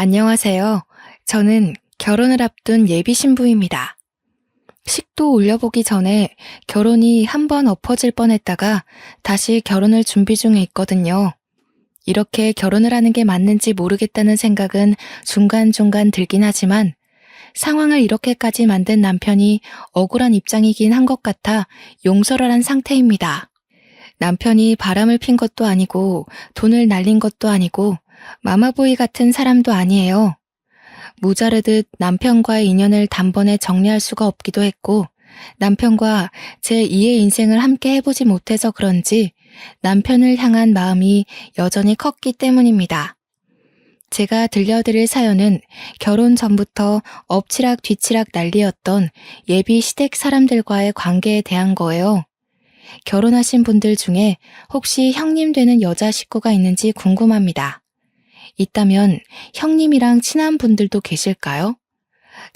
안녕하세요. 저는 결혼을 앞둔 예비 신부입니다. 식도 올려보기 전에 결혼이 한 번 엎어질 뻔했다가 다시 결혼을 준비 중에 있거든요. 이렇게 결혼을 하는 게 맞는지 모르겠다는 생각은 중간중간 들긴 하지만 상황을 이렇게까지 만든 남편이 억울한 입장이긴 한 것 같아 용서를 한 상태입니다. 남편이 바람을 핀 것도 아니고 돈을 날린 것도 아니고 마마보이 같은 사람도 아니에요. 모자르듯 남편과의 인연을 단번에 정리할 수가 없기도 했고 남편과 제 2의 인생을 함께 해보지 못해서 그런지 남편을 향한 마음이 여전히 컸기 때문입니다. 제가 들려드릴 사연은 결혼 전부터 엎치락 뒤치락 난리였던 예비 시댁 사람들과의 관계에 대한 거예요. 결혼하신 분들 중에 혹시 형님 되는 여자 식구가 있는지 궁금합니다. 있다면 형님이랑 친한 분들도 계실까요?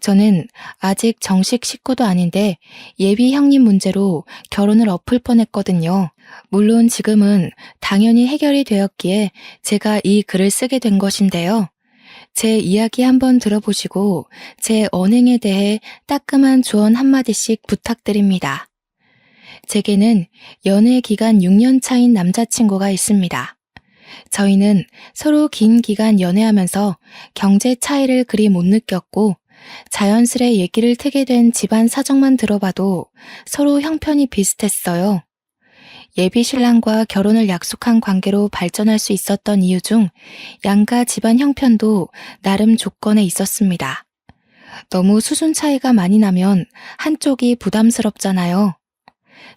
저는 아직 정식 식구도 아닌데 예비 형님 문제로 결혼을 엎을 뻔했거든요. 물론 지금은 당연히 해결이 되었기에 제가 이 글을 쓰게 된 것인데요. 제 이야기 한번 들어보시고 제 언행에 대해 따끔한 조언 한마디씩 부탁드립니다. 제게는 연애 기간 6년 차인 남자친구가 있습니다. 저희는 서로 긴 기간 연애하면서 경제 차이를 그리 못 느꼈고 자연스레 얘기를 트게 된 집안 사정만 들어봐도 서로 형편이 비슷했어요. 예비 신랑과 결혼을 약속한 관계로 발전할 수 있었던 이유 중 양가 집안 형편도 나름 조건에 있었습니다. 너무 수준 차이가 많이 나면 한쪽이 부담스럽잖아요.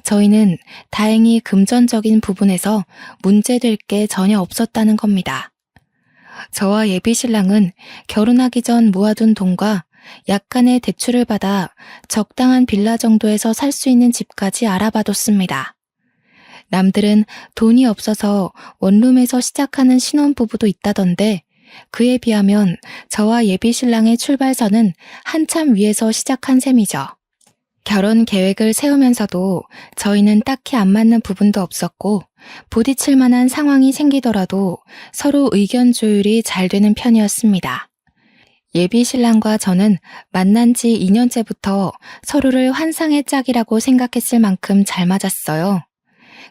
저희는 다행히 금전적인 부분에서 문제될 게 전혀 없었다는 겁니다. 저와 예비 신랑은 결혼하기 전 모아둔 돈과 약간의 대출을 받아 적당한 빌라 정도에서 살 수 있는 집까지 알아봐뒀습니다. 남들은 돈이 없어서 원룸에서 시작하는 신혼부부도 있다던데 그에 비하면 저와 예비 신랑의 출발선은 한참 위에서 시작한 셈이죠. 결혼 계획을 세우면서도 저희는 딱히 안 맞는 부분도 없었고 부딪힐 만한 상황이 생기더라도 서로 의견 조율이 잘 되는 편이었습니다. 예비 신랑과 저는 만난 지 2년째부터 서로를 환상의 짝이라고 생각했을 만큼 잘 맞았어요.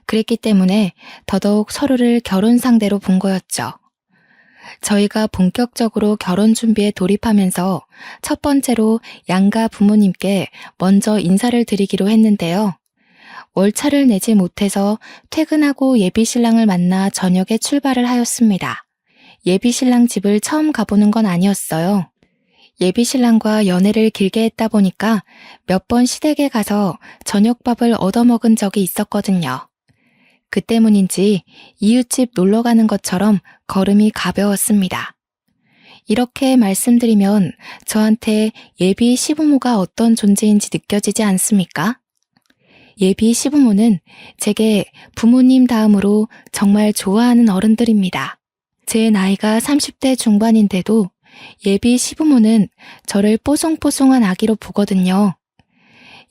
그랬기 때문에 더더욱 서로를 결혼 상대로 본 거였죠. 저희가 본격적으로 결혼 준비에 돌입하면서 첫 번째로 양가 부모님께 먼저 인사를 드리기로 했는데요. 월차를 내지 못해서 퇴근하고 예비 신랑을 만나 저녁에 출발을 하였습니다. 예비 신랑 집을 처음 가보는 건 아니었어요. 예비 신랑과 연애를 길게 했다 보니까 몇 번 시댁에 가서 저녁밥을 얻어먹은 적이 있었거든요. 그 때문인지 이웃집 놀러 가는 것처럼 걸음이 가벼웠습니다. 이렇게 말씀드리면 저한테 예비 시부모가 어떤 존재인지 느껴지지 않습니까? 예비 시부모는 제게 부모님 다음으로 정말 좋아하는 어른들입니다. 제 나이가 30대 중반인데도 예비 시부모는 저를 뽀송뽀송한 아기로 보거든요.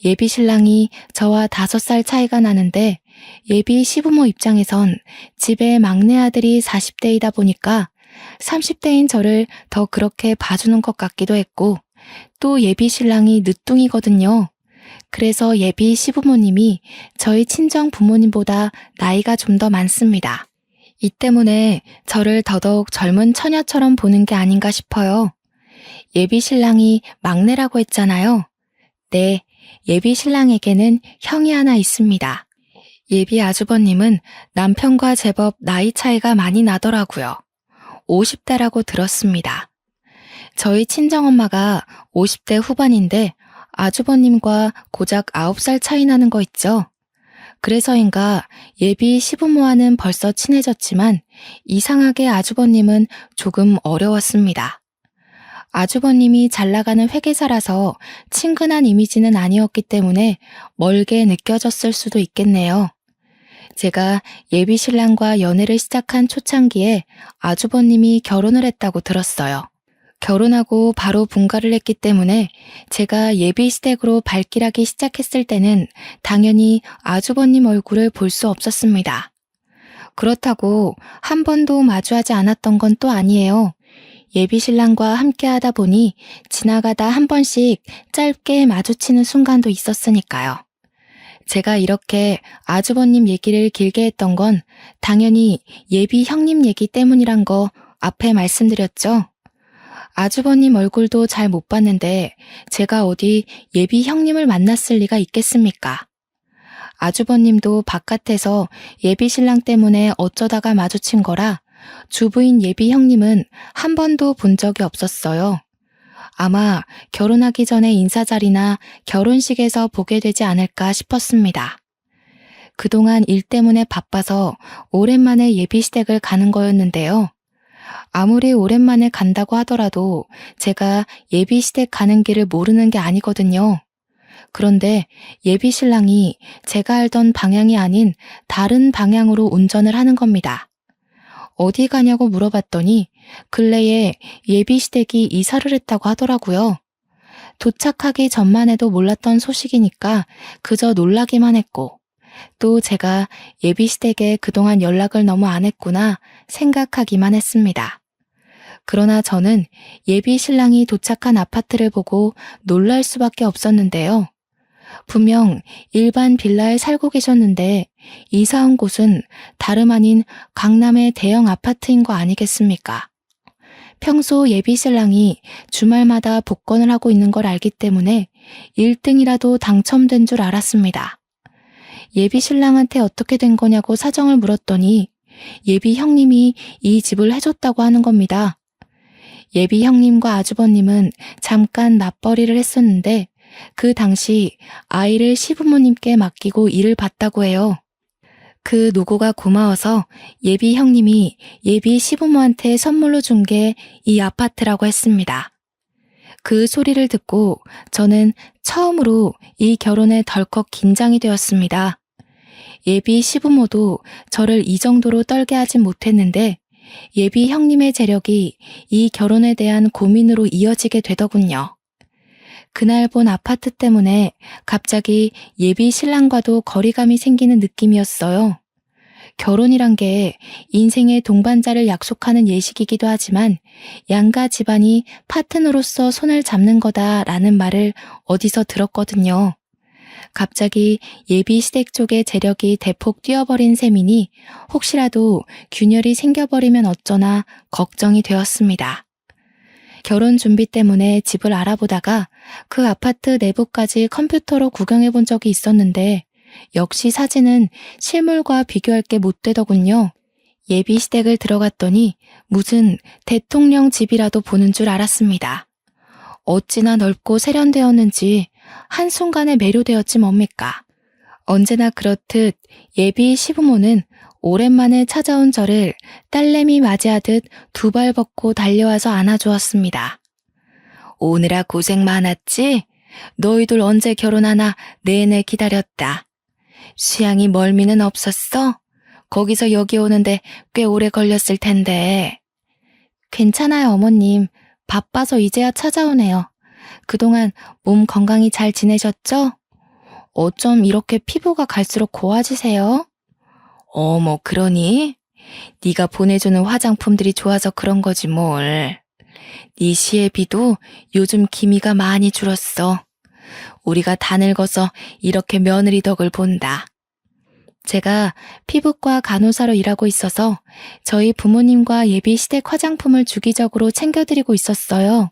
예비 신랑이 저와 5살 차이가 나는데 예비 시부모 입장에선 집에 막내 아들이 40대이다 보니까 30대인 저를 더 그렇게 봐주는 것 같기도 했고 또 예비 신랑이 늦둥이거든요. 그래서 예비 시부모님이 저희 친정 부모님보다 나이가 좀 더 많습니다. 이 때문에 저를 더더욱 젊은 처녀처럼 보는 게 아닌가 싶어요. 예비 신랑이 막내라고 했잖아요. 네, 예비 신랑에게는 형이 하나 있습니다. 예비 아주버님은 남편과 제법 나이 차이가 많이 나더라고요. 50대라고 들었습니다. 저희 친정엄마가 50대 후반인데 아주버님과 고작 9살 차이 나는 거 있죠. 그래서인가 예비 시부모와는 벌써 친해졌지만 이상하게 아주버님은 조금 어려웠습니다. 아주버님이 잘 나가는 회계사라서 친근한 이미지는 아니었기 때문에 멀게 느껴졌을 수도 있겠네요. 제가 예비 신랑과 연애를 시작한 초창기에 아주버님이 결혼을 했다고 들었어요. 결혼하고 바로 분가를 했기 때문에 제가 예비 시댁으로 발길하기 시작했을 때는 당연히 아주버님 얼굴을 볼 수 없었습니다. 그렇다고 한 번도 마주하지 않았던 건 또 아니에요. 예비 신랑과 함께 하다 보니 지나가다 한 번씩 짧게 마주치는 순간도 있었으니까요. 제가 이렇게 아주버님 얘기를 길게 했던 건 당연히 예비 형님 얘기 때문이란 거 앞에 말씀드렸죠. 아주버님 얼굴도 잘 못 봤는데 제가 어디 예비 형님을 만났을 리가 있겠습니까? 아주버님도 바깥에서 예비 신랑 때문에 어쩌다가 마주친 거라 주부인 예비 형님은 한 번도 본 적이 없었어요. 아마 결혼하기 전에 인사자리나 결혼식에서 보게 되지 않을까 싶었습니다. 그동안 일 때문에 바빠서 오랜만에 예비 시댁을 가는 거였는데요. 아무리 오랜만에 간다고 하더라도 제가 예비 시댁 가는 길을 모르는 게 아니거든요. 그런데 예비 신랑이 제가 알던 방향이 아닌 다른 방향으로 운전을 하는 겁니다. 어디 가냐고 물어봤더니 근래에 예비 시댁이 이사를 했다고 하더라고요. 도착하기 전만 해도 몰랐던 소식이니까 그저 놀라기만 했고 또 제가 예비 시댁에 그동안 연락을 너무 안 했구나 생각하기만 했습니다. 그러나 저는 예비 신랑이 도착한 아파트를 보고 놀랄 수밖에 없었는데요. 분명 일반 빌라에 살고 계셨는데 이사 온 곳은 다름 아닌 강남의 대형 아파트인 거 아니겠습니까? 평소 예비 신랑이 주말마다 복권을 하고 있는 걸 알기 때문에 1등이라도 당첨된 줄 알았습니다. 예비 신랑한테 어떻게 된 거냐고 사정을 물었더니 예비 형님이 이 집을 해줬다고 하는 겁니다. 예비 형님과 아주버님은 잠깐 맞벌이를 했었는데 그 당시 아이를 시부모님께 맡기고 일을 봤다고 해요. 그 노고가 고마워서 예비 형님이 예비 시부모한테 선물로 준 게 이 아파트라고 했습니다. 그 소리를 듣고 저는 처음으로 이 결혼에 덜컥 긴장이 되었습니다. 예비 시부모도 저를 이 정도로 떨게 하진 못했는데 예비 형님의 재력이 이 결혼에 대한 고민으로 이어지게 되더군요. 그날 본 아파트 때문에 갑자기 예비 신랑과도 거리감이 생기는 느낌이었어요. 결혼이란 게 인생의 동반자를 약속하는 예식이기도 하지만 양가 집안이 파트너로서 손을 잡는 거다라는 말을 어디서 들었거든요. 갑자기 예비 시댁 쪽의 재력이 대폭 뛰어버린 셈이니 혹시라도 균열이 생겨버리면 어쩌나 걱정이 되었습니다. 결혼 준비 때문에 집을 알아보다가 그 아파트 내부까지 컴퓨터로 구경해 본 적이 있었는데 역시 사진은 실물과 비교할 게 못 되더군요. 예비 시댁을 들어갔더니 무슨 대통령 집이라도 보는 줄 알았습니다. 어찌나 넓고 세련되었는지 한순간에 매료되었지 뭡니까. 언제나 그렇듯 예비 시부모는 오랜만에 찾아온 저를 딸내미 맞이하듯 두 발 벗고 달려와서 안아주었습니다. 오느라 고생 많았지? 너희들 언제 결혼하나 내내 기다렸다. 수양이 멀미는 없었어? 거기서 여기 오는데 꽤 오래 걸렸을 텐데. 괜찮아요, 어머님. 바빠서 이제야 찾아오네요. 그동안 몸 건강히 잘 지내셨죠? 어쩜 이렇게 피부가 갈수록 고와지세요? 어머, 그러니? 네가 보내주는 화장품들이 좋아서 그런 거지 뭘. 네 시애비도 요즘 기미가 많이 줄었어. 우리가 다 늙어서 이렇게 며느리 덕을 본다. 제가 피부과 간호사로 일하고 있어서 저희 부모님과 예비 시댁 화장품을 주기적으로 챙겨드리고 있었어요.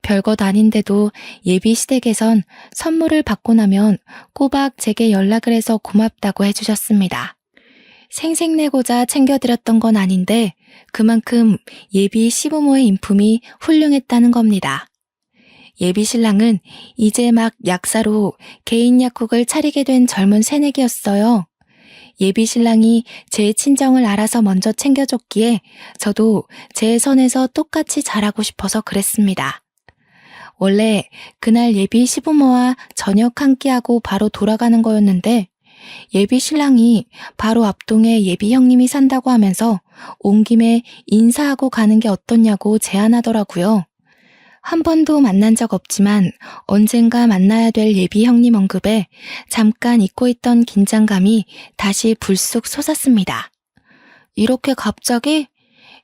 별것 아닌데도 예비 시댁에선 선물을 받고 나면 꼬박 제게 연락을 해서 고맙다고 해주셨습니다. 생색내고자 챙겨드렸던 건 아닌데 그만큼 예비 시부모의 인품이 훌륭했다는 겁니다. 예비 신랑은 이제 막 약사로 개인 약국을 차리게 된 젊은 새내기였어요. 예비 신랑이 제 친정을 알아서 먼저 챙겨줬기에 저도 제 선에서 똑같이 잘하고 싶어서 그랬습니다. 원래 그날 예비 시부모와 저녁 한 끼하고 바로 돌아가는 거였는데 예비 신랑이 바로 앞동에 예비 형님이 산다고 하면서 온 김에 인사하고 가는 게 어떻냐고 제안하더라고요. 한 번도 만난 적 없지만 언젠가 만나야 될 예비 형님 언급에 잠깐 잊고 있던 긴장감이 다시 불쑥 솟았습니다. 이렇게 갑자기?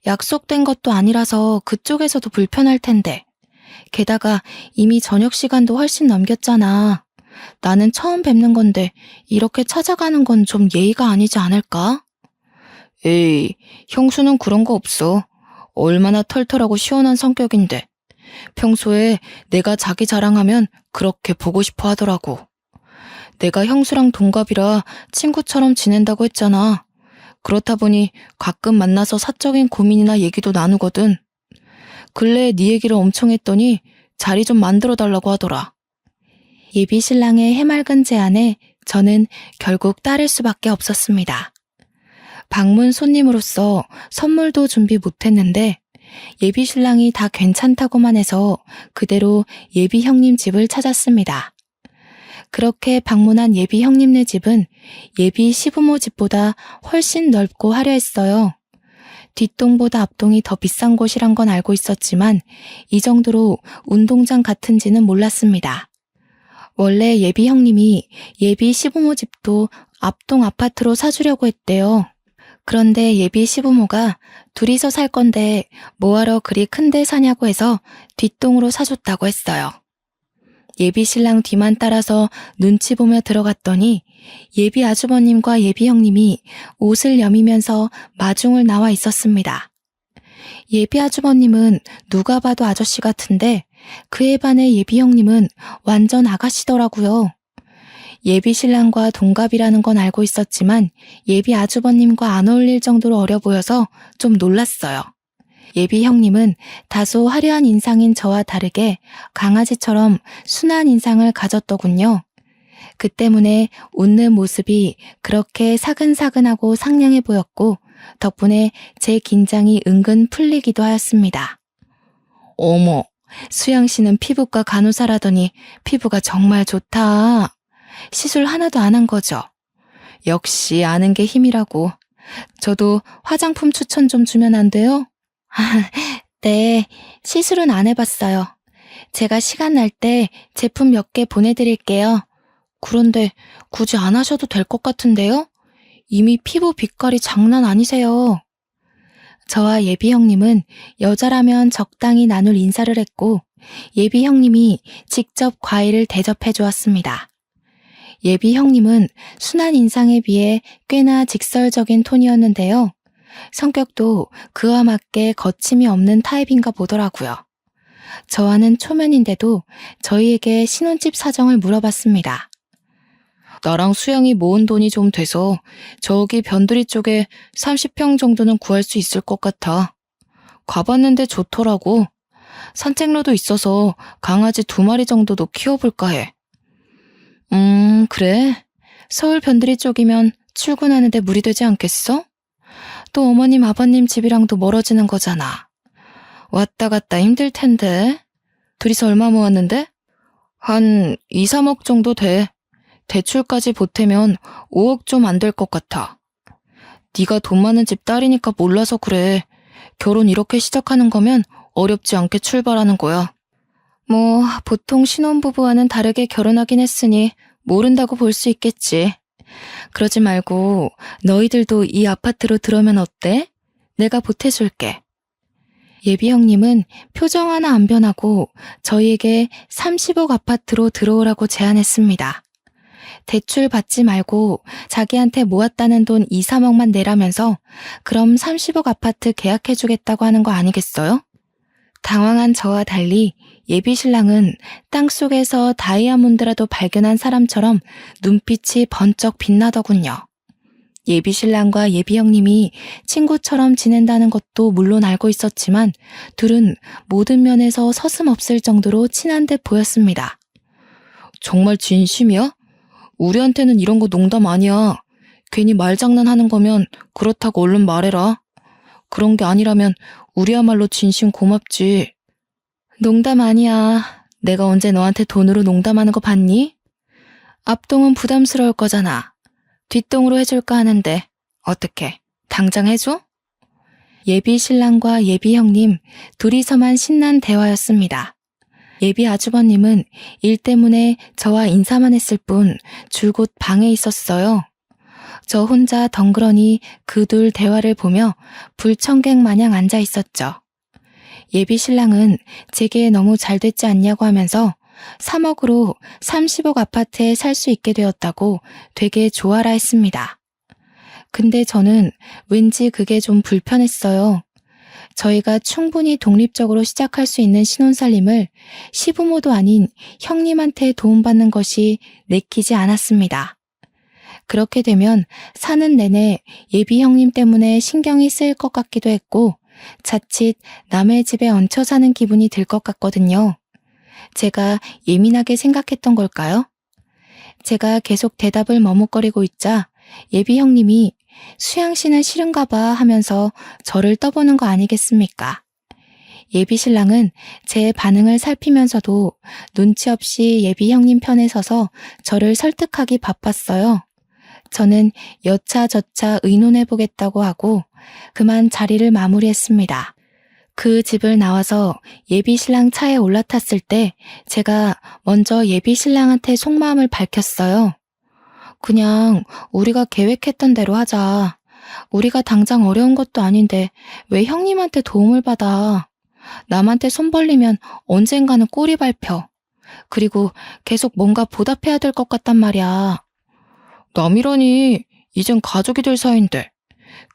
약속된 것도 아니라서 그쪽에서도 불편할 텐데. 게다가 이미 저녁 시간도 훨씬 넘겼잖아. 나는 처음 뵙는 건데 이렇게 찾아가는 건 좀 예의가 아니지 않을까? 에이, 형수는 그런 거 없어. 얼마나 털털하고 시원한 성격인데. 평소에 내가 자기 자랑하면 그렇게 보고 싶어 하더라고. 내가 형수랑 동갑이라 친구처럼 지낸다고 했잖아. 그렇다 보니 가끔 만나서 사적인 고민이나 얘기도 나누거든. 근래에 네 얘기를 엄청 했더니 자리 좀 만들어 달라고 하더라. 예비 신랑의 해맑은 제안에 저는 결국 따를 수밖에 없었습니다. 방문 손님으로서 선물도 준비 못했는데 예비 신랑이 다 괜찮다고만 해서 그대로 예비 형님 집을 찾았습니다. 그렇게 방문한 예비 형님네 집은 예비 시부모 집보다 훨씬 넓고 화려했어요. 뒷동보다 앞동이 더 비싼 곳이란 건 알고 있었지만 이 정도로 운동장 같은지는 몰랐습니다. 원래 예비 형님이 예비 시부모 집도 앞동 아파트로 사주려고 했대요. 그런데 예비 시부모가 둘이서 살 건데 뭐하러 그리 큰데 사냐고 해서 뒷동으로 사줬다고 했어요. 예비 신랑 뒤만 따라서 눈치 보며 들어갔더니 예비 아주버님과 예비 형님이 옷을 여미면서 마중을 나와 있었습니다. 예비 아주버님은 누가 봐도 아저씨 같은데 그에 반해 예비 형님은 완전 아가씨더라고요. 예비 신랑과 동갑이라는 건 알고 있었지만 예비 아주버님과 안 어울릴 정도로 어려 보여서 좀 놀랐어요. 예비 형님은 다소 화려한 인상인 저와 다르게 강아지처럼 순한 인상을 가졌더군요. 그 때문에 웃는 모습이 그렇게 사근사근하고 상냥해 보였고 덕분에 제 긴장이 은근 풀리기도 하였습니다. 어머, 수영 씨는 피부과 간호사라더니 피부가 정말 좋다. 시술 하나도 안 한 거죠? 역시 아는 게 힘이라고. 저도 화장품 추천 좀 주면 안 돼요? 네, 시술은 안 해봤어요. 제가 시간 날 때 제품 몇 개 보내드릴게요. 그런데 굳이 안 하셔도 될 것 같은데요? 이미 피부 빛깔이 장난 아니세요. 저와 예비 형님은 여자라면 적당히 나눌 인사를 했고 예비 형님이 직접 과일을 대접해 주었습니다. 예비 형님은 순한 인상에 비해 꽤나 직설적인 톤이었는데요. 성격도 그와 맞게 거침이 없는 타입인가 보더라고요. 저와는 초면인데도 저희에게 신혼집 사정을 물어봤습니다. 나랑 수영이 모은 돈이 좀 돼서 저기 변두리 쪽에 30평 정도는 구할 수 있을 것 같아. 가봤는데 좋더라고. 산책로도 있어서 강아지 2마리 정도도 키워볼까 해. 그래? 서울 변두리 쪽이면 출근하는데 무리되지 않겠어? 또 어머님 아버님 집이랑도 멀어지는 거잖아. 왔다 갔다 힘들 텐데. 둘이서 얼마 모았는데? 한 2, 3억 정도 돼. 대출까지 보태면 5억 좀 안 될 것 같아. 네가 돈 많은 집 딸이니까 몰라서 그래. 결혼 이렇게 시작하는 거면 어렵지 않게 출발하는 거야. 뭐 보통 신혼부부와는 다르게 결혼하긴 했으니 모른다고 볼 수 있겠지. 그러지 말고 너희들도 이 아파트로 들어오면 어때? 내가 보태줄게. 예비 형님은 표정 하나 안 변하고 저희에게 30억 아파트로 들어오라고 제안했습니다. 대출 받지 말고 자기한테 모았다는 돈 2, 3억만 내라면서 그럼 30억 아파트 계약해주겠다고 하는 거 아니겠어요? 당황한 저와 달리 예비 신랑은 땅속에서 다이아몬드라도 발견한 사람처럼 눈빛이 번쩍 빛나더군요. 예비 신랑과 예비 형님이 친구처럼 지낸다는 것도 물론 알고 있었지만 둘은 모든 면에서 서슴없을 정도로 친한 듯 보였습니다. 정말 진심이야? 우리한테는 이런 거 농담 아니야. 괜히 말장난하는 거면 그렇다고 얼른 말해라. 그런 게 아니라면 우리야말로 진심 고맙지. 농담 아니야. 내가 언제 너한테 돈으로 농담하는 거 봤니? 앞동은 부담스러울 거잖아. 뒷동으로 해줄까 하는데 어떻게? 당장 해줘? 예비 신랑과 예비 형님 둘이서만 신난 대화였습니다. 예비 아주버님은 일 때문에 저와 인사만 했을 뿐 줄곧 방에 있었어요. 저 혼자 덩그러니 그 둘 대화를 보며 불청객 마냥 앉아 있었죠. 예비 신랑은 제게 너무 잘 됐지 않냐고 하면서 3억으로 30억 아파트에 살 수 있게 되었다고 되게 좋아라 했습니다. 근데 저는 왠지 그게 좀 불편했어요. 저희가 충분히 독립적으로 시작할 수 있는 신혼살림을 시부모도 아닌 형님한테 도움받는 것이 내키지 않았습니다. 그렇게 되면 사는 내내 예비 형님 때문에 신경이 쓰일 것 같기도 했고 자칫 남의 집에 얹혀 사는 기분이 들 것 같거든요. 제가 예민하게 생각했던 걸까요? 제가 계속 대답을 머뭇거리고 있자 예비 형님이 수양 씨는 싫은가 봐 하면서 저를 떠보는 거 아니겠습니까? 예비 신랑은 제 반응을 살피면서도 눈치 없이 예비 형님 편에 서서 저를 설득하기 바빴어요. 저는 여차저차 의논해보겠다고 하고 그만 자리를 마무리했습니다. 그 집을 나와서 예비 신랑 차에 올라탔을 때 제가 먼저 예비 신랑한테 속마음을 밝혔어요. 그냥 우리가 계획했던 대로 하자. 우리가 당장 어려운 것도 아닌데 왜 형님한테 도움을 받아. 남한테 손 벌리면 언젠가는 꼬리 밟혀. 그리고 계속 뭔가 보답해야 될 것 같단 말이야. 남이라니 이젠 가족이 될 사이인데.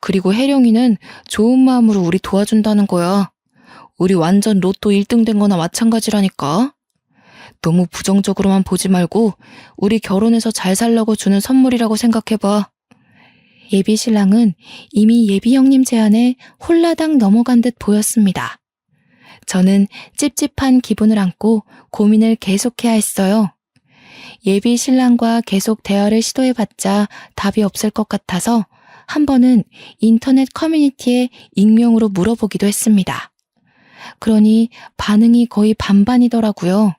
그리고 혜령이는 좋은 마음으로 우리 도와준다는 거야. 우리 완전 로또 1등 된 거나 마찬가지라니까. 너무 부정적으로만 보지 말고 우리 결혼해서 잘 살려고 주는 선물이라고 생각해봐. 예비 신랑은 이미 예비 형님 제안에 홀라당 넘어간 듯 보였습니다. 저는 찝찝한 기분을 안고 고민을 계속해야 했어요. 예비 신랑과 계속 대화를 시도해봤자 답이 없을 것 같아서 한 번은 인터넷 커뮤니티에 익명으로 물어보기도 했습니다. 그러니 반응이 거의 반반이더라고요.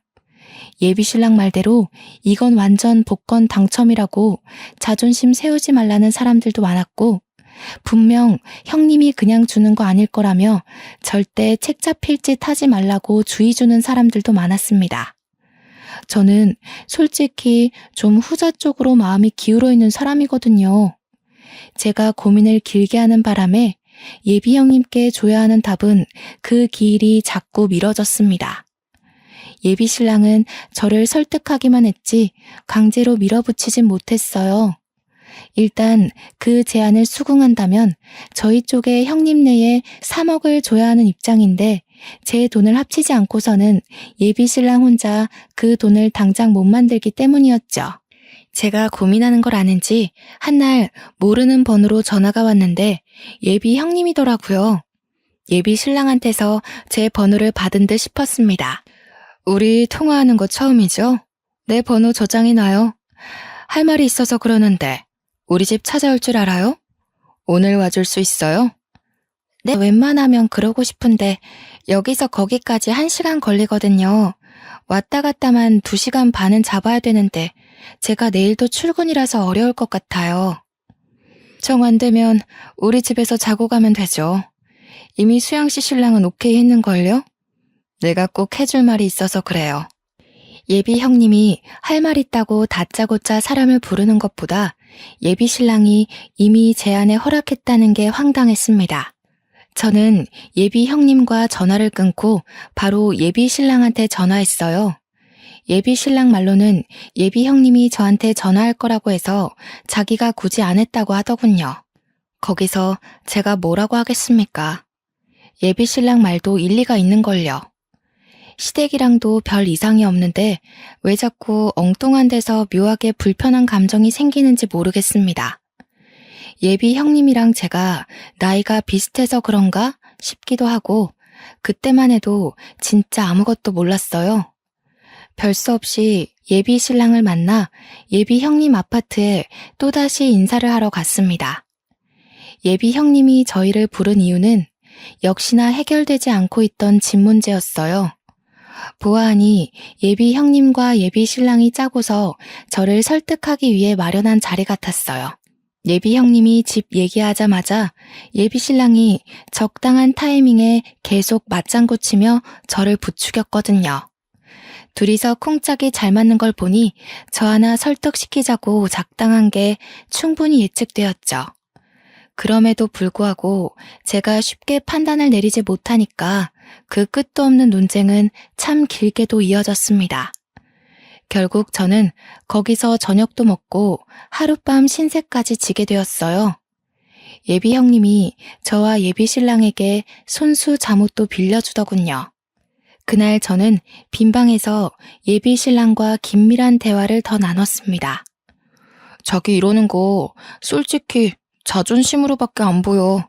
예비 신랑 말대로 이건 완전 복권 당첨이라고 자존심 세우지 말라는 사람들도 많았고 분명 형님이 그냥 주는 거 아닐 거라며 절대 책 잡힐 짓 하지 말라고 주의 주는 사람들도 많았습니다. 저는 솔직히 좀 후자 쪽으로 마음이 기울어 있는 사람이거든요. 제가 고민을 길게 하는 바람에 예비 형님께 줘야 하는 답은 그 기일이 자꾸 미뤄졌습니다. 예비 신랑은 저를 설득하기만 했지 강제로 밀어붙이진 못했어요. 일단 그 제안을 수긍한다면 저희 쪽에 형님네에 3억을 줘야 하는 입장인데 제 돈을 합치지 않고서는 예비 신랑 혼자 그 돈을 당장 못 만들기 때문이었죠. 제가 고민하는 걸 아는지 한날 모르는 번호로 전화가 왔는데 예비 형님이더라고요. 예비 신랑한테서 제 번호를 받은 듯 싶었습니다. 우리 통화하는 거 처음이죠? 내 번호 저장해놔요. 할 말이 있어서 그러는데 우리 집 찾아올 줄 알아요? 오늘 와줄 수 있어요? 네, 웬만하면 그러고 싶은데 여기서 거기까지 1시간 걸리거든요. 왔다 갔다만 2시간 반은 잡아야 되는데 제가 내일도 출근이라서 어려울 것 같아요. 정 안 되면 우리 집에서 자고 가면 되죠. 이미 수양 씨 신랑은 오케이 했는걸요? 내가 꼭 해줄 말이 있어서 그래요. 예비 형님이 할 말 있다고 다짜고짜 사람을 부르는 것보다 예비 신랑이 이미 제안에 허락했다는 게 황당했습니다. 저는 예비 형님과 전화를 끊고 바로 예비 신랑한테 전화했어요. 예비 신랑 말로는 예비 형님이 저한테 전화할 거라고 해서 자기가 굳이 안 했다고 하더군요. 거기서 제가 뭐라고 하겠습니까? 예비 신랑 말도 일리가 있는걸요. 시댁이랑도 별 이상이 없는데 왜 자꾸 엉뚱한 데서 묘하게 불편한 감정이 생기는지 모르겠습니다. 예비 형님이랑 제가 나이가 비슷해서 그런가 싶기도 하고 그때만 해도 진짜 아무것도 몰랐어요. 별 수 없이 예비 신랑을 만나 예비 형님 아파트에 또다시 인사를 하러 갔습니다. 예비 형님이 저희를 부른 이유는 역시나 해결되지 않고 있던 집 문제였어요. 보아하니 예비 형님과 예비 신랑이 짜고서 저를 설득하기 위해 마련한 자리 같았어요. 예비 형님이 집 얘기하자마자 예비 신랑이 적당한 타이밍에 계속 맞장구 치며 저를 부추겼거든요. 둘이서 쿵짝이 잘 맞는 걸 보니 저 하나 설득시키자고 작당한 게 충분히 예측되었죠. 그럼에도 불구하고 제가 쉽게 판단을 내리지 못하니까 그 끝도 없는 논쟁은 참 길게도 이어졌습니다. 결국 저는 거기서 저녁도 먹고 하룻밤 신세까지 지게 되었어요. 예비 형님이 저와 예비 신랑에게 손수 잠옷도 빌려주더군요. 그날 저는 빈방에서 예비 신랑과 긴밀한 대화를 더 나눴습니다. 자기 이러는 거 솔직히 자존심으로밖에 안 보여.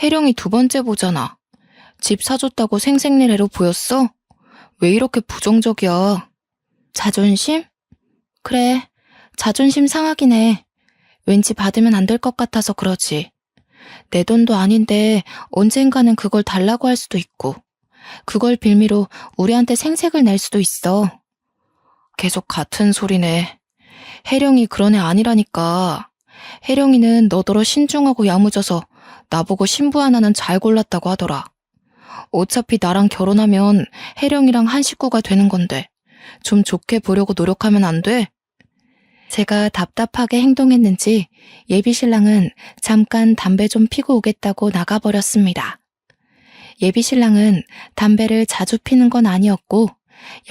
혜령이 두 번째 보잖아. 집 사줬다고 생색내래로 보였어? 왜 이렇게 부정적이야? 자존심? 그래, 자존심 상하긴 해. 왠지 받으면 안 될 것 같아서 그러지. 내 돈도 아닌데 언젠가는 그걸 달라고 할 수도 있고, 그걸 빌미로 우리한테 생색을 낼 수도 있어. 계속 같은 소리네. 혜령이 그런 애 아니라니까. 혜령이는 너더러 신중하고 야무져서 나보고 신부 하나는 잘 골랐다고 하더라. 어차피 나랑 결혼하면 혜령이랑 한 식구가 되는 건데 좀 좋게 보려고 노력하면 안 돼? 제가 답답하게 행동했는지 예비 신랑은 잠깐 담배 좀 피고 오겠다고 나가버렸습니다. 예비 신랑은 담배를 자주 피는 건 아니었고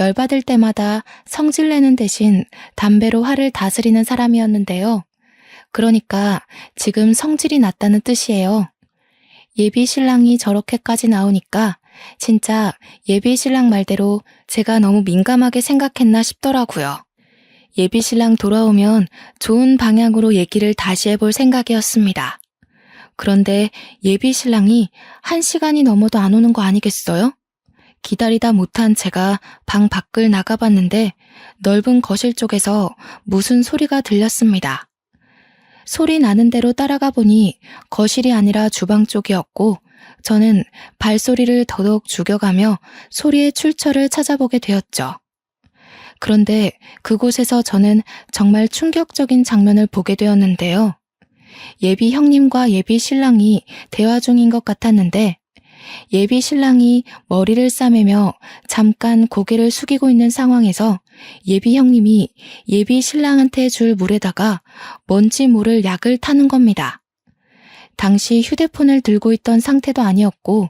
열받을 때마다 성질내는 대신 담배로 화를 다스리는 사람이었는데요. 그러니까 지금 성질이 났다는 뜻이에요. 예비 신랑이 저렇게까지 나오니까 진짜 예비 신랑 말대로 제가 너무 민감하게 생각했나 싶더라고요. 예비 신랑 돌아오면 좋은 방향으로 얘기를 다시 해볼 생각이었습니다. 그런데 예비 신랑이 1시간이 넘어도 안 오는 거 아니겠어요? 기다리다 못한 제가 방 밖을 나가봤는데 넓은 거실 쪽에서 무슨 소리가 들렸습니다. 소리 나는 대로 따라가 보니 거실이 아니라 주방 쪽이었고 저는 발소리를 더더욱 죽여가며 소리의 출처를 찾아보게 되었죠. 그런데 그곳에서 저는 정말 충격적인 장면을 보게 되었는데요. 예비 형님과 예비 신랑이 대화 중인 것 같았는데 예비 신랑이 머리를 싸매며 잠깐 고개를 숙이고 있는 상황에서 예비 형님이 예비 신랑한테 줄 물에다가 뭔지 모를 약을 타는 겁니다. 당시 휴대폰을 들고 있던 상태도 아니었고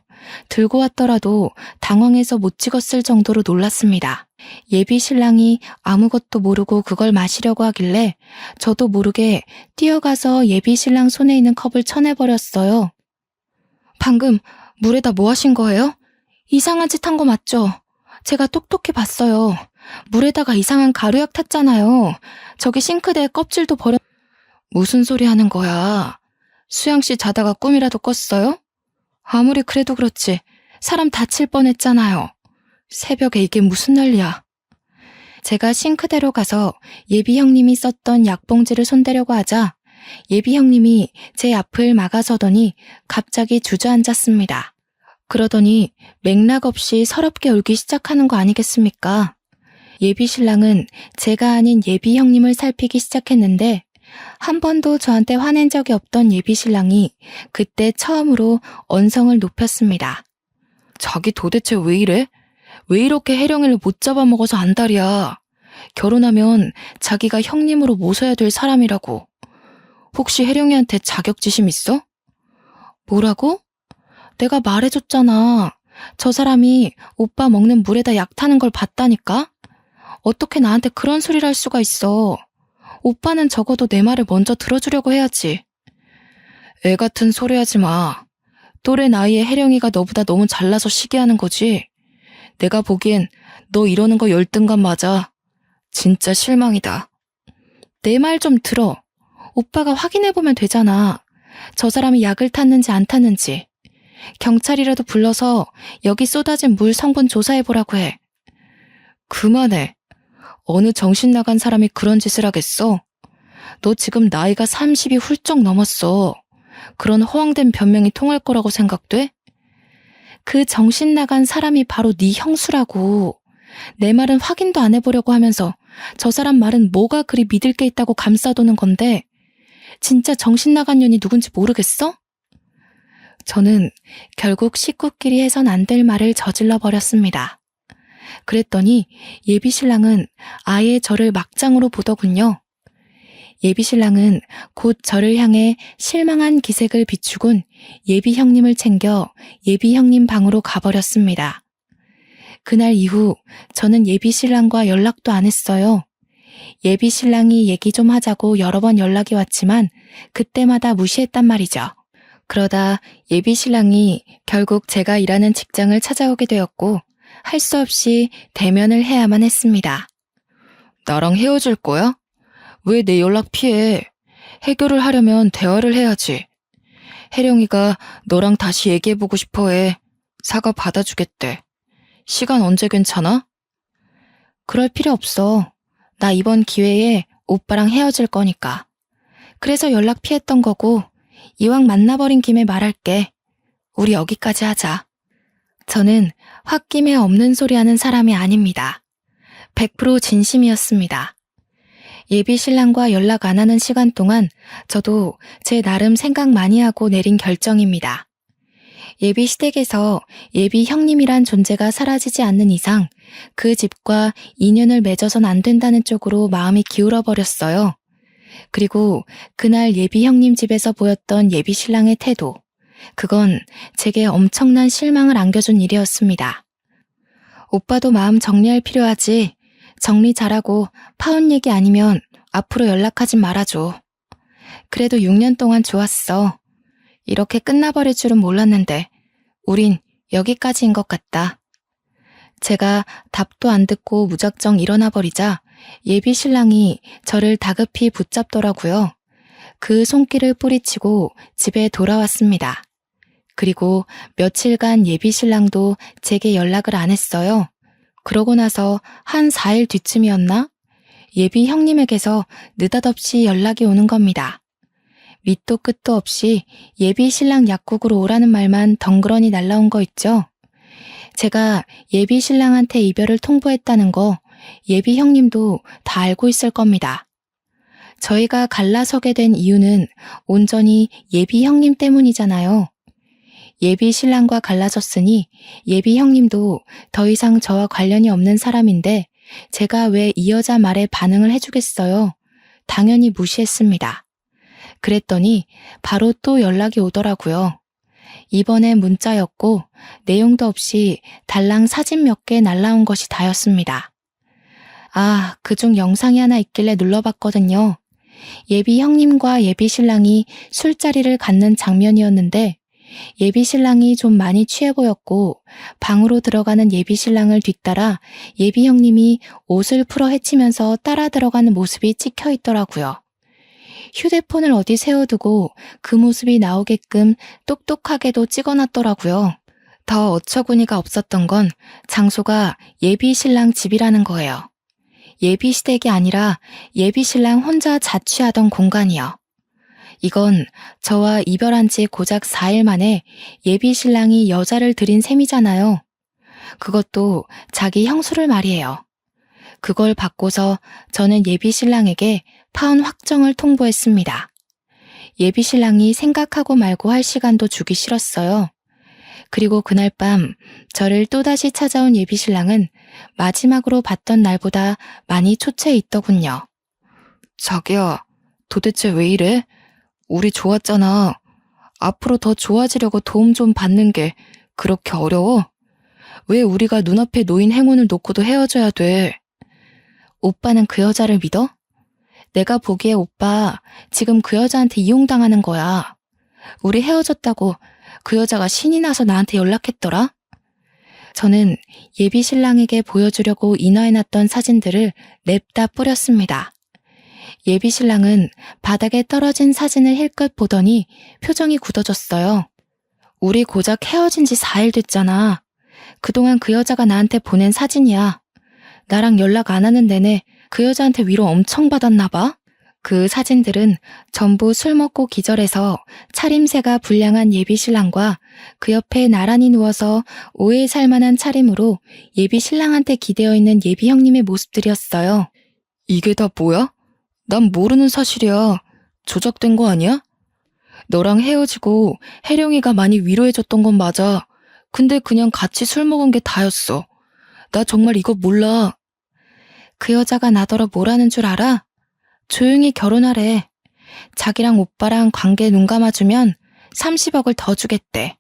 들고 왔더라도 당황해서 못 찍었을 정도로 놀랐습니다. 예비 신랑이 아무것도 모르고 그걸 마시려고 하길래 저도 모르게 뛰어가서 예비 신랑 손에 있는 컵을 쳐내버렸어요. 방금 물에다 뭐 하신 거예요? 이상한 짓 한 거 맞죠? 제가 똑똑히 봤어요. 물에다가 이상한 가루약 탔잖아요. 저기 싱크대에 껍질도 버려... 무슨 소리 하는 거야? 수영씨 자다가 꿈이라도 꿨어요? 아무리 그래도 그렇지 사람 다칠 뻔했잖아요. 새벽에 이게 무슨 난리야. 제가 싱크대로 가서 예비 형님이 썼던 약봉지를 손대려고 하자 예비 형님이 제 앞을 막아서더니 갑자기 주저앉았습니다. 그러더니 맥락 없이 서럽게 울기 시작하는 거 아니겠습니까? 예비 신랑은 제가 아닌 예비 형님을 살피기 시작했는데 한 번도 저한테 화낸 적이 없던 예비 신랑이 그때 처음으로 언성을 높였습니다. 자기 도대체 왜 이래? 왜 이렇게 혜령이를 못 잡아먹어서 안달이야? 결혼하면 자기가 형님으로 모셔야 될 사람이라고. 혹시 혜령이한테 자격지심 있어? 뭐라고? 내가 말해줬잖아. 저 사람이 오빠 먹는 물에다 약 타는 걸 봤다니까? 어떻게 나한테 그런 소리를 할 수가 있어. 오빠는 적어도 내 말을 먼저 들어주려고 해야지. 애 같은 소리 하지 마. 또래 나이에 혜령이가 너보다 너무 잘나서 시기하는 거지. 내가 보기엔 너 이러는 거 열등감 맞아. 진짜 실망이다. 내 말 좀 들어. 오빠가 확인해보면 되잖아. 저 사람이 약을 탔는지 안 탔는지. 경찰이라도 불러서 여기 쏟아진 물 성분 조사해보라고 해. 그만해. 어느 정신 나간 사람이 그런 짓을 하겠어? 너 지금 나이가 30이 훌쩍 넘었어. 그런 허황된 변명이 통할 거라고 생각돼? 그 정신 나간 사람이 바로 네 형수라고. 내 말은 확인도 안 해보려고 하면서 저 사람 말은 뭐가 그리 믿을 게 있다고 감싸도는 건데 진짜 정신 나간 년이 누군지 모르겠어? 저는 결국 식구끼리 해선 안 될 말을 저질러 버렸습니다. 그랬더니 예비 신랑은 아예 저를 막장으로 보더군요. 예비 신랑은 곧 저를 향해 실망한 기색을 비추곤 예비 형님을 챙겨 예비 형님 방으로 가버렸습니다. 그날 이후 저는 예비 신랑과 연락도 안 했어요. 예비 신랑이 얘기 좀 하자고 여러 번 연락이 왔지만 그때마다 무시했단 말이죠. 그러다 예비 신랑이 결국 제가 일하는 직장을 찾아오게 되었고 할 수 없이 대면을 해야만 했습니다. 나랑 헤어질 거야? 왜 내 연락 피해? 해결을 하려면 대화를 해야지. 혜령이가 너랑 다시 얘기해보고 싶어 해. 사과 받아주겠대. 시간 언제 괜찮아? 그럴 필요 없어. 나 이번 기회에 오빠랑 헤어질 거니까. 그래서 연락 피했던 거고 이왕 만나버린 김에 말할게. 우리 여기까지 하자. 저는 홧김에 없는 소리 하는 사람이 아닙니다. 100% 진심이었습니다. 예비 신랑과 연락 안 하는 시간 동안 저도 제 나름 생각 많이 하고 내린 결정입니다. 예비 시댁에서 예비 형님이란 존재가 사라지지 않는 이상 그 집과 인연을 맺어선 안 된다는 쪽으로 마음이 기울어 버렸어요. 그리고 그날 예비 형님 집에서 보였던 예비 신랑의 태도, 그건 제게 엄청난 실망을 안겨준 일이었습니다. 오빠도 마음 정리할 필요하지. 정리 잘하고 파혼 얘기 아니면 앞으로 연락하지 말아줘. 그래도 6년 동안 좋았어. 이렇게 끝나버릴 줄은 몰랐는데 우린 여기까지인 것 같다. 제가 답도 안 듣고 무작정 일어나 버리자 예비 신랑이 저를 다급히 붙잡더라고요. 그 손길을 뿌리치고 집에 돌아왔습니다. 그리고 며칠간 예비 신랑도 제게 연락을 안 했어요. 그러고 나서 한 4일 뒤쯤이었나? 예비 형님에게서 느닷없이 연락이 오는 겁니다. 밑도 끝도 없이 예비 신랑 약국으로 오라는 말만 덩그러니 날라온 거 있죠? 제가 예비 신랑한테 이별을 통보했다는 거 예비 형님도 다 알고 있을 겁니다. 저희가 갈라서게 된 이유는 온전히 예비 형님 때문이잖아요. 예비 신랑과 갈라졌으니 예비 형님도 더 이상 저와 관련이 없는 사람인데 제가 왜 이 여자 말에 반응을 해주겠어요? 당연히 무시했습니다. 그랬더니 바로 또 연락이 오더라고요. 이번엔 문자였고 내용도 없이 달랑 사진 몇 개 날라온 것이 다였습니다. 아, 그중 영상이 하나 있길래 눌러봤거든요. 예비 형님과 예비 신랑이 술자리를 갖는 장면이었는데 예비 신랑이 좀 많이 취해 보였고 방으로 들어가는 예비 신랑을 뒤따라 예비 형님이 옷을 풀어 헤치면서 따라 들어가는 모습이 찍혀 있더라고요. 휴대폰을 어디 세워두고 그 모습이 나오게끔 똑똑하게도 찍어놨더라고요. 더 어처구니가 없었던 건 장소가 예비 신랑 집이라는 거예요. 예비 시댁이 아니라 예비 신랑 혼자 자취하던 공간이요. 이건 저와 이별한 지 고작 4일 만에 예비 신랑이 여자를 들인 셈이잖아요. 그것도 자기 형수를 말이에요. 그걸 받고서 저는 예비 신랑에게 파혼 확정을 통보했습니다. 예비 신랑이 생각하고 말고 할 시간도 주기 싫었어요. 그리고 그날 밤 저를 또다시 찾아온 예비 신랑은 마지막으로 봤던 날보다 많이 초췌해 있더군요. 자기야, 도대체 왜 이래? 우리 좋았잖아. 앞으로 더 좋아지려고 도움 좀 받는 게 그렇게 어려워? 왜 우리가 눈앞에 놓인 행운을 놓고도 헤어져야 돼? 오빠는 그 여자를 믿어? 내가 보기에 오빠 지금 그 여자한테 이용당하는 거야. 우리 헤어졌다고 그 여자가 신이 나서 나한테 연락했더라? 저는 예비 신랑에게 보여주려고 인화해놨던 사진들을 냅다 뿌렸습니다. 예비 신랑은 바닥에 떨어진 사진을 힐끗 보더니 표정이 굳어졌어요. 우리 고작 헤어진 지 4일 됐잖아. 그동안 그 여자가 나한테 보낸 사진이야. 나랑 연락 안 하는 내내 그 여자한테 위로 엄청 받았나 봐. 그 사진들은 전부 술 먹고 기절해서 차림새가 불량한 예비 신랑과 그 옆에 나란히 누워서 오해 살 만한 차림으로 예비 신랑한테 기대어 있는 예비 형님의 모습들이었어요. 이게 다 뭐야? 난 모르는 사실이야. 조작된 거 아니야? 너랑 헤어지고 혜령이가 많이 위로해줬던 건 맞아. 근데 그냥 같이 술 먹은 게 다였어. 나 정말 이거 몰라. 그 여자가 나더러 뭐라는 줄 알아? 조용히 결혼하래. 자기랑 오빠랑 관계 눈 감아주면 30억을 더 주겠대.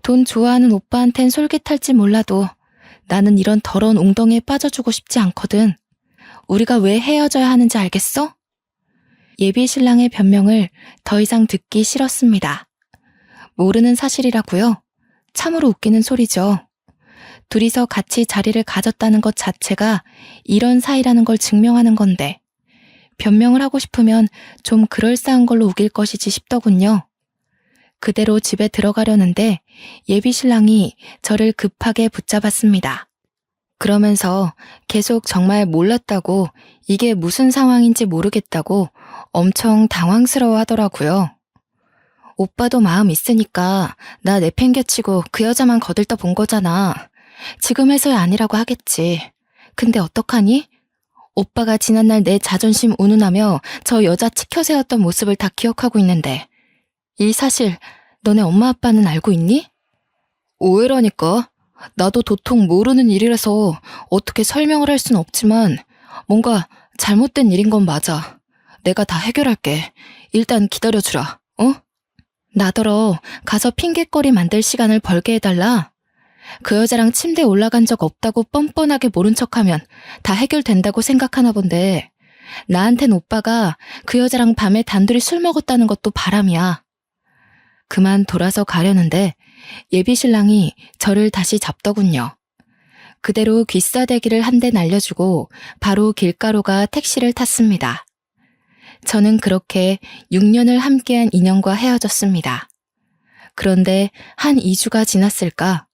돈 좋아하는 오빠한텐 솔깃할지 몰라도 나는 이런 더러운 웅덩이에 빠져주고 싶지 않거든. 우리가 왜 헤어져야 하는지 알겠어? 예비 신랑의 변명을 더 이상 듣기 싫었습니다. 모르는 사실이라고요? 참으로 웃기는 소리죠. 둘이서 같이 자리를 가졌다는 것 자체가 이런 사이라는 걸 증명하는 건데 변명을 하고 싶으면 좀 그럴싸한 걸로 우길 것이지 싶더군요. 그대로 집에 들어가려는데 예비 신랑이 저를 급하게 붙잡았습니다. 그러면서 계속 정말 몰랐다고, 이게 무슨 상황인지 모르겠다고 엄청 당황스러워 하더라고요. 오빠도 마음 있으니까 나 내팽개치고 그 여자만 거들떠 본 거잖아. 지금에서야 아니라고 하겠지. 근데 어떡하니? 오빠가 지난날 내 자존심 운운하며 저 여자 치켜세웠던 모습을 다 기억하고 있는데 이 사실 너네 엄마 아빠는 알고 있니? 오해라니까. 나도 도통 모르는 일이라서 어떻게 설명을 할 순 없지만 뭔가 잘못된 일인 건 맞아. 내가 다 해결할게. 일단 기다려주라. 어? 나더러 가서 핑곗거리 만들 시간을 벌게 해달라. 그 여자랑 침대에 올라간 적 없다고 뻔뻔하게 모른 척하면 다 해결된다고 생각하나 본데 나한텐 오빠가 그 여자랑 밤에 단둘이 술 먹었다는 것도 바람이야. 그만 돌아서 가려는데 예비 신랑이 저를 다시 잡더군요. 그대로 귀싸대기를 한 대 날려주고 바로 길가로 가 택시를 탔습니다. 저는 그렇게 6년을 함께한 인연과 헤어졌습니다. 그런데 한 2주가 지났을까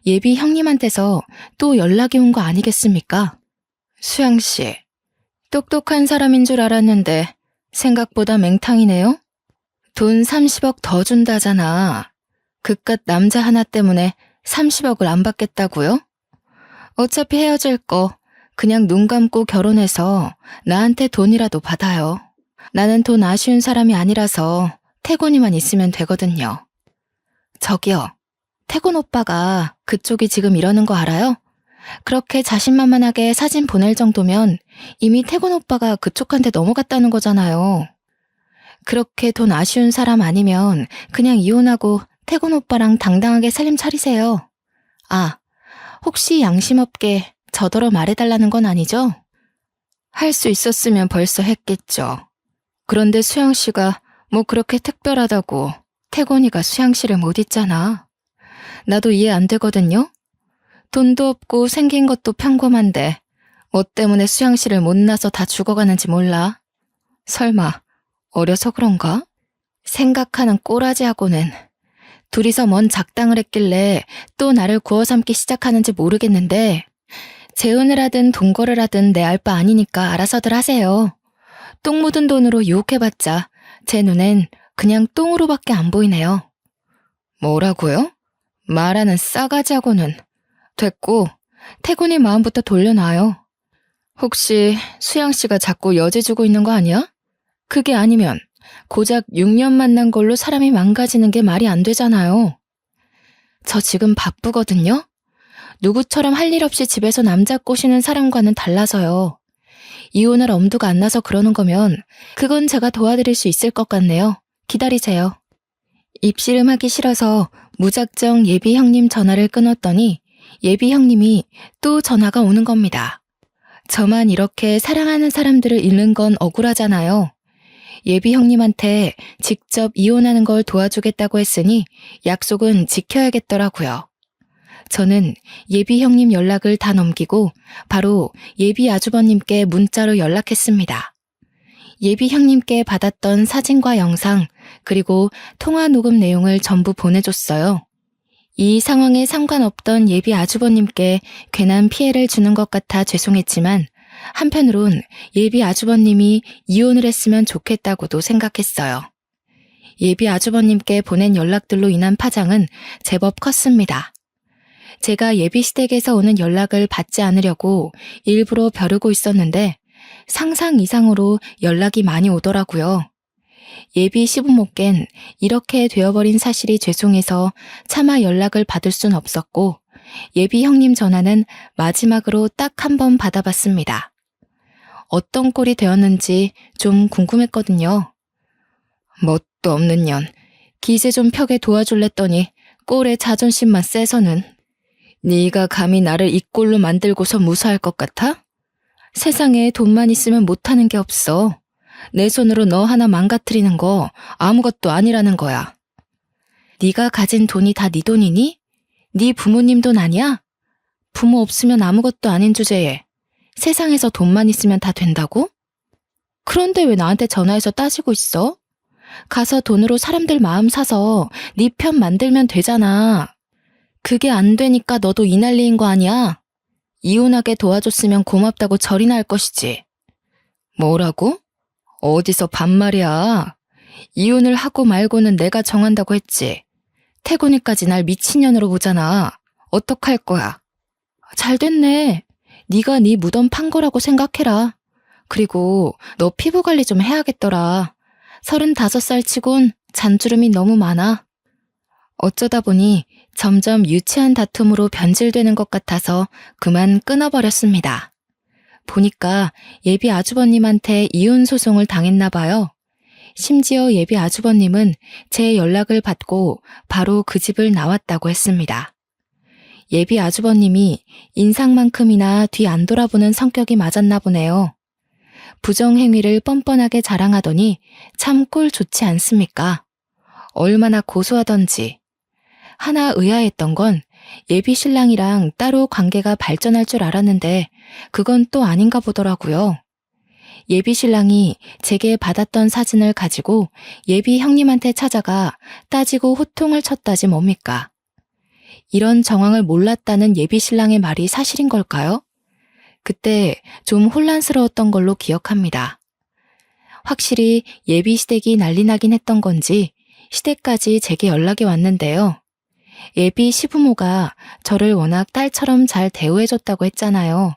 예비 형님한테서 또 연락이 온 거 아니겠습니까? 수양씨, 똑똑한 사람인 줄 알았는데 생각보다 맹탕이네요? 돈 30억 더 준다잖아. 그깟 남자 하나 때문에 30억을 안 받겠다고요? 어차피 헤어질 거 그냥 눈 감고 결혼해서 나한테 돈이라도 받아요. 나는 돈 아쉬운 사람이 아니라서 태곤이만 있으면 되거든요. 저기요, 태곤 오빠가 그쪽이 지금 이러는 거 알아요? 그렇게 자신만만하게 사진 보낼 정도면 이미 태곤 오빠가 그쪽한테 넘어갔다는 거잖아요. 그렇게 돈 아쉬운 사람 아니면 그냥 이혼하고 태곤 오빠랑 당당하게 살림 차리세요. 아, 혹시 양심 없게 저더러 말해달라는 건 아니죠? 할 수 있었으면 벌써 했겠죠. 그런데 수양 씨가 뭐 그렇게 특별하다고 태곤이가 수양 씨를 못 잊잖아. 나도 이해 안 되거든요. 돈도 없고 생긴 것도 평범한데 뭐 때문에 수양 씨를 못나서 다 죽어가는지 몰라. 설마 어려서 그런가? 생각하는 꼬라지하고는. 둘이서 뭔 작당을 했길래 또 나를 구워 삼기 시작하는지 모르겠는데 재혼을 하든 동거를 하든 내 알 바 아니니까 알아서들 하세요. 똥 묻은 돈으로 유혹해봤자 제 눈엔 그냥 똥으로밖에 안 보이네요. 뭐라고요? 말하는 싸가지하고는. 됐고 태곤이 마음부터 돌려놔요. 혹시 수양 씨가 자꾸 여지 주고 있는 거 아니야? 그게 아니면 고작 6년 만난 걸로 사람이 망가지는 게 말이 안 되잖아요. 저 지금 바쁘거든요. 누구처럼 할 일 없이 집에서 남자 꼬시는 사람과는 달라서요. 이혼할 엄두가 안 나서 그러는 거면 그건 제가 도와드릴 수 있을 것 같네요. 기다리세요. 입씨름하기 싫어서 무작정 예비 형님 전화를 끊었더니 예비 형님이 또 전화가 오는 겁니다. 저만 이렇게 사랑하는 사람들을 잃는 건 억울하잖아요. 예비 형님한테 직접 이혼하는 걸 도와주겠다고 했으니 약속은 지켜야겠더라고요. 저는 예비 형님 연락을 다 넘기고 바로 예비 아주버님께 문자로 연락했습니다. 예비 형님께 받았던 사진과 영상 그리고 통화 녹음 내용을 전부 보내줬어요. 이 상황에 상관없던 예비 아주버님께 괜한 피해를 주는 것 같아 죄송했지만 한편으론 예비 아주버님이 이혼을 했으면 좋겠다고도 생각했어요. 예비 아주버님께 보낸 연락들로 인한 파장은 제법 컸습니다. 제가 예비 시댁에서 오는 연락을 받지 않으려고 일부러 벼르고 있었는데 상상 이상으로 연락이 많이 오더라고요. 예비 시부모께는 이렇게 되어버린 사실이 죄송해서 차마 연락을 받을 순 없었고 예비 형님 전화는 마지막으로 딱 한 번 받아봤습니다. 어떤 꼴이 되었는지 좀 궁금했거든요. 뭣도 없는 년, 기세 좀 펴게 도와줄랬더니 꼴에 자존심만 세서는. 네가 감히 나를 이 꼴로 만들고서 무사할 것 같아? 세상에 돈만 있으면 못하는 게 없어. 내 손으로 너 하나 망가뜨리는 거 아무것도 아니라는 거야. 네가 가진 돈이 다 네 돈이니? 네 부모님 돈 아니야? 부모 없으면 아무것도 아닌 주제에 세상에서 돈만 있으면 다 된다고? 그런데 왜 나한테 전화해서 따지고 있어? 가서 돈으로 사람들 마음 사서 네 편 만들면 되잖아. 그게 안 되니까 너도 이 난리인 거 아니야? 이혼하게 도와줬으면 고맙다고 절이나 할 것이지. 뭐라고? 어디서 반말이야. 이혼을 하고 말고는 내가 정한다고 했지. 태곤이까지 날 미친년으로 보잖아. 어떡할 거야? 잘 됐네. 네가 네 무덤 판 거라고 생각해라. 그리고 너 피부 관리 좀 해야겠더라. 35살 치곤 잔주름이 너무 많아. 어쩌다 보니 점점 유치한 다툼으로 변질되는 것 같아서 그만 끊어버렸습니다. 보니까 예비 아주버님한테 이혼 소송을 당했나 봐요. 심지어 예비 아주버님은 제 연락을 받고 바로 그 집을 나왔다고 했습니다. 예비 아주버님이 인상만큼이나 뒤 안 돌아보는 성격이 맞았나 보네요. 부정행위를 뻔뻔하게 자랑하더니 참 꼴 좋지 않습니까? 얼마나 고소하던지. 하나 의아했던 건 예비 신랑이랑 따로 관계가 발전할 줄 알았는데 그건 또 아닌가 보더라고요. 예비 신랑이 제게 받았던 사진을 가지고 예비 형님한테 찾아가 따지고 호통을 쳤다지 뭡니까? 이런 정황을 몰랐다는 예비 신랑의 말이 사실인 걸까요? 그때 좀 혼란스러웠던 걸로 기억합니다. 확실히 예비 시댁이 난리 나긴 했던 건지 시댁까지 제게 연락이 왔는데요. 예비 시부모가 저를 워낙 딸처럼 잘 대우해줬다고 했잖아요.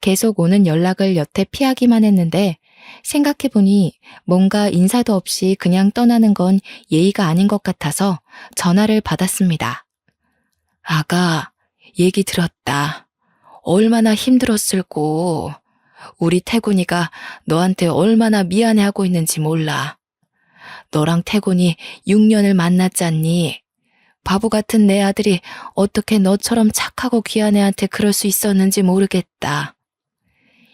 계속 오는 연락을 여태 피하기만 했는데 생각해보니 뭔가 인사도 없이 그냥 떠나는 건 예의가 아닌 것 같아서 전화를 받았습니다. 아가, 얘기 들었다. 얼마나 힘들었을꼬. 우리 태곤이가 너한테 얼마나 미안해하고 있는지 몰라. 너랑 태곤이 6년을 만났잖니. 바보 같은 내 아들이 어떻게 너처럼 착하고 귀한 애한테 그럴 수 있었는지 모르겠다.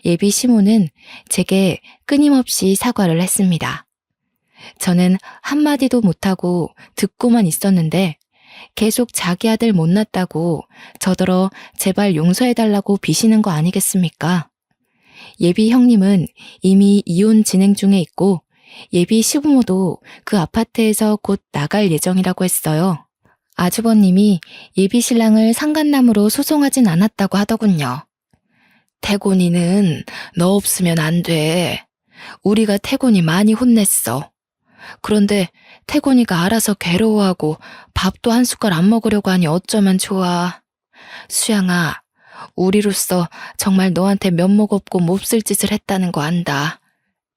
예비 시모는 제게 끊임없이 사과를 했습니다. 저는 한마디도 못하고 듣고만 있었는데 계속 자기 아들 못났다고 저더러 제발 용서해달라고 비시는 거 아니겠습니까? 예비 형님은 이미 이혼 진행 중에 있고 예비 시부모도 그 아파트에서 곧 나갈 예정이라고 했어요. 아주버님이 예비 신랑을 상간남으로 소송하진 않았다고 하더군요. 태곤이는 너 없으면 안 돼. 우리가 태곤이 많이 혼냈어. 그런데 태곤이가 알아서 괴로워하고 밥도 한 숟갈 안 먹으려고 하니 어쩌면 좋아. 수양아, 우리로서 정말 너한테 면목 없고 몹쓸 짓을 했다는 거 안다.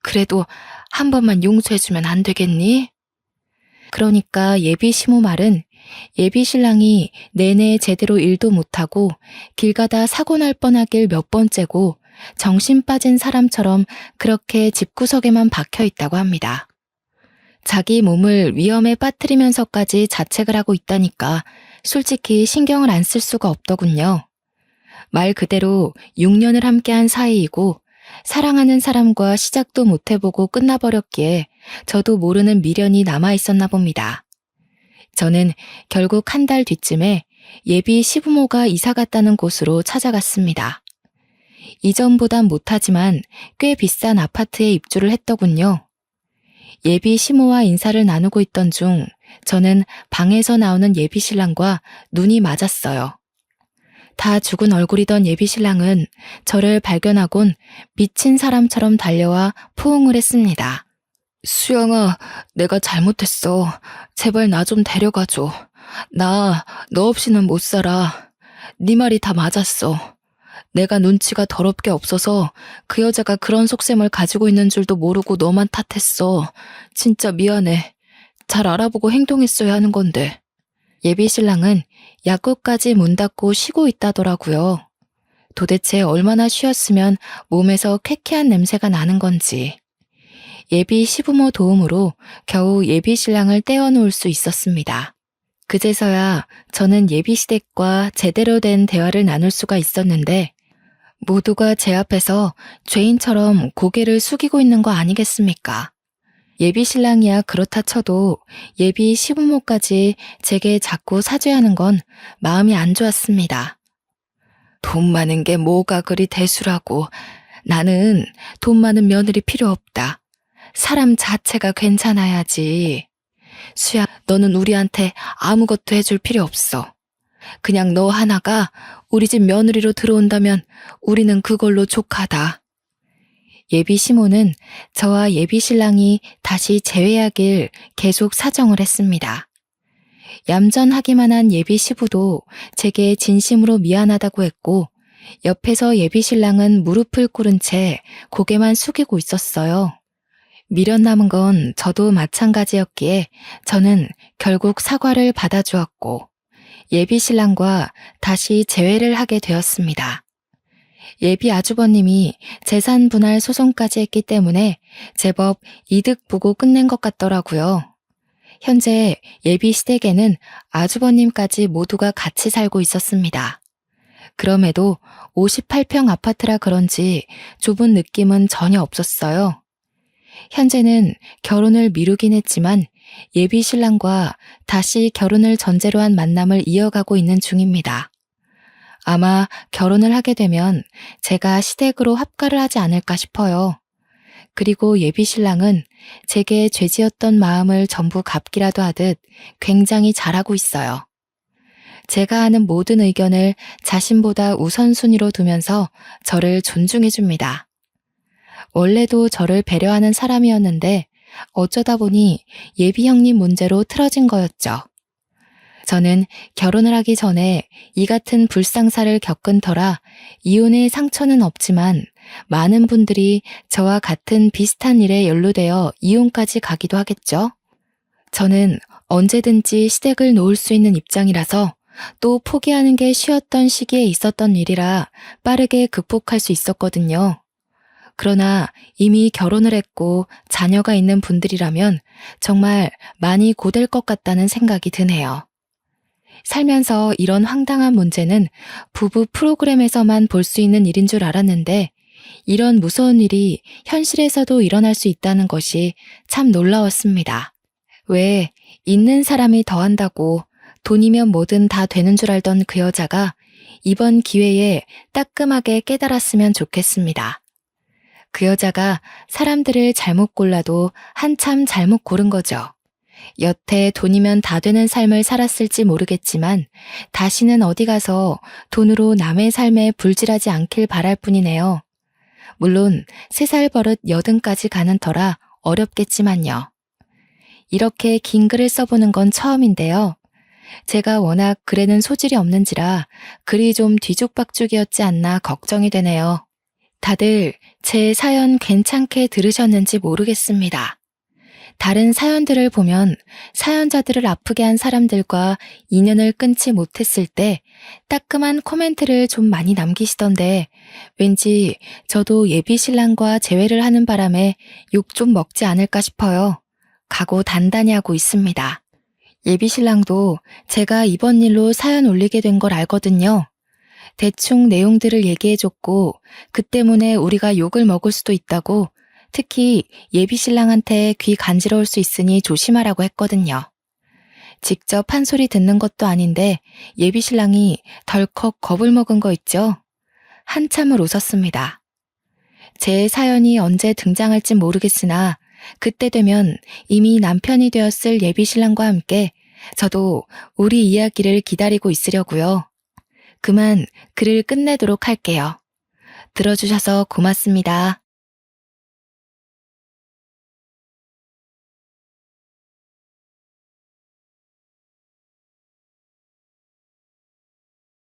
그래도 한 번만 용서해주면 안 되겠니? 그러니까 예비 시모 말은 예비 신랑이 내내 제대로 일도 못하고 길 가다 사고 날 뻔하길 몇 번째고 정신 빠진 사람처럼 그렇게 집구석에만 박혀 있다고 합니다. 자기 몸을 위험에 빠뜨리면서까지 자책을 하고 있다니까 솔직히 신경을 안 쓸 수가 없더군요. 말 그대로 6년을 함께한 사이이고 사랑하는 사람과 시작도 못 해보고 끝나버렸기에 저도 모르는 미련이 남아있었나 봅니다. 저는 결국 한 달 뒤쯤에 예비 시부모가 이사 갔다는 곳으로 찾아갔습니다. 이전보단 못하지만 꽤 비싼 아파트에 입주를 했더군요. 예비 시모와 인사를 나누고 있던 중 저는 방에서 나오는 예비 신랑과 눈이 맞았어요. 다 죽은 얼굴이던 예비 신랑은 저를 발견하곤 미친 사람처럼 달려와 포옹을 했습니다. 수영아, 내가 잘못했어. 제발 나 좀 데려가줘. 나 너 없이는 못 살아. 네 말이 다 맞았어. 내가 눈치가 더럽게 없어서 그 여자가 그런 속셈을 가지고 있는 줄도 모르고 너만 탓했어. 진짜 미안해. 잘 알아보고 행동했어야 하는 건데. 예비신랑은 약국까지 문 닫고 쉬고 있다더라고요. 도대체 얼마나 쉬었으면 몸에서 쾌쾌한 냄새가 나는 건지. 예비 시부모 도움으로 겨우 예비신랑을 떼어놓을 수 있었습니다. 그제서야 저는 예비시댁과 제대로 된 대화를 나눌 수가 있었는데 모두가 제 앞에서 죄인처럼 고개를 숙이고 있는 거 아니겠습니까? 예비신랑이야 그렇다 쳐도 예비 시부모까지 제게 자꾸 사죄하는 건 마음이 안 좋았습니다. 돈 많은 게 뭐가 그리 대수라고. 나는 돈 많은 며느리 필요 없다. 사람 자체가 괜찮아야지. 수야, 너는 우리한테 아무것도 해줄 필요 없어. 그냥 너 하나가 우리 집 며느리로 들어온다면 우리는 그걸로 족하다. 예비 시모는 저와 예비 신랑이 다시 재회하길 계속 사정을 했습니다. 얌전하기만 한 예비 시부도 제게 진심으로 미안하다고 했고 옆에서 예비 신랑은 무릎을 꿇은 채 고개만 숙이고 있었어요. 미련 남은 건 저도 마찬가지였기에 저는 결국 사과를 받아주었고 예비 신랑과 다시 재회를 하게 되었습니다. 예비 아주버님이 재산 분할 소송까지 했기 때문에 제법 이득 보고 끝낸 것 같더라고요. 현재 예비 시댁에는 아주버님까지 모두가 같이 살고 있었습니다. 그럼에도 58평 아파트라 그런지 좁은 느낌은 전혀 없었어요. 현재는 결혼을 미루긴 했지만 예비 신랑과 다시 결혼을 전제로 한 만남을 이어가고 있는 중입니다. 아마 결혼을 하게 되면 제가 시댁으로 합가를 하지 않을까 싶어요. 그리고 예비 신랑은 제게 죄지었던 마음을 전부 갚기라도 하듯 굉장히 잘하고 있어요. 제가 하는 모든 의견을 자신보다 우선순위로 두면서 저를 존중해 줍니다. 원래도 저를 배려하는 사람이었는데 어쩌다 보니 예비 형님 문제로 틀어진 거였죠. 저는 결혼을 하기 전에 이 같은 불상사를 겪은 터라 이혼의 상처는 없지만 많은 분들이 저와 같은 비슷한 일에 연루되어 이혼까지 가기도 하겠죠. 저는 언제든지 시댁을 놓을 수 있는 입장이라서 또 포기하는 게 쉬웠던 시기에 있었던 일이라 빠르게 극복할 수 있었거든요. 그러나 이미 결혼을 했고 자녀가 있는 분들이라면 정말 많이 고될 것 같다는 생각이 드네요. 살면서 이런 황당한 문제는 부부 프로그램에서만 볼 수 있는 일인 줄 알았는데 이런 무서운 일이 현실에서도 일어날 수 있다는 것이 참 놀라웠습니다. 왜 있는 사람이 더한다고 돈이면 뭐든 다 되는 줄 알던 그 여자가 이번 기회에 따끔하게 깨달았으면 좋겠습니다. 그 여자가 사람들을 잘못 골라도 한참 잘못 고른 거죠. 여태 돈이면 다 되는 삶을 살았을지 모르겠지만 다시는 어디 가서 돈으로 남의 삶에 불질하지 않길 바랄 뿐이네요. 물론 3살 버릇 80까지 가는 터라 어렵겠지만요. 이렇게 긴 글을 써보는 건 처음인데요. 제가 워낙 글에는 소질이 없는지라 글이 좀 뒤죽박죽이었지 않나 걱정이 되네요. 다들 제 사연 괜찮게 들으셨는지 모르겠습니다. 다른 사연들을 보면 사연자들을 아프게 한 사람들과 인연을 끊지 못했을 때 따끔한 코멘트를 좀 많이 남기시던데 왠지 저도 예비 신랑과 재회를 하는 바람에 욕 좀 먹지 않을까 싶어요. 각오 단단히 하고 있습니다. 예비 신랑도 제가 이번 일로 사연 올리게 된 걸 알거든요. 대충 내용들을 얘기해줬고 그 때문에 우리가 욕을 먹을 수도 있다고 특히 예비 신랑한테 귀 간지러울 수 있으니 조심하라고 했거든요. 직접 한 소리 듣는 것도 아닌데 예비 신랑이 덜컥 겁을 먹은 거 있죠? 한참을 웃었습니다. 제 사연이 언제 등장할진 모르겠으나 그때 되면 이미 남편이 되었을 예비 신랑과 함께 저도 우리 이야기를 기다리고 있으려고요. 그만 글을 끝내도록 할게요. 들어주셔서 고맙습니다.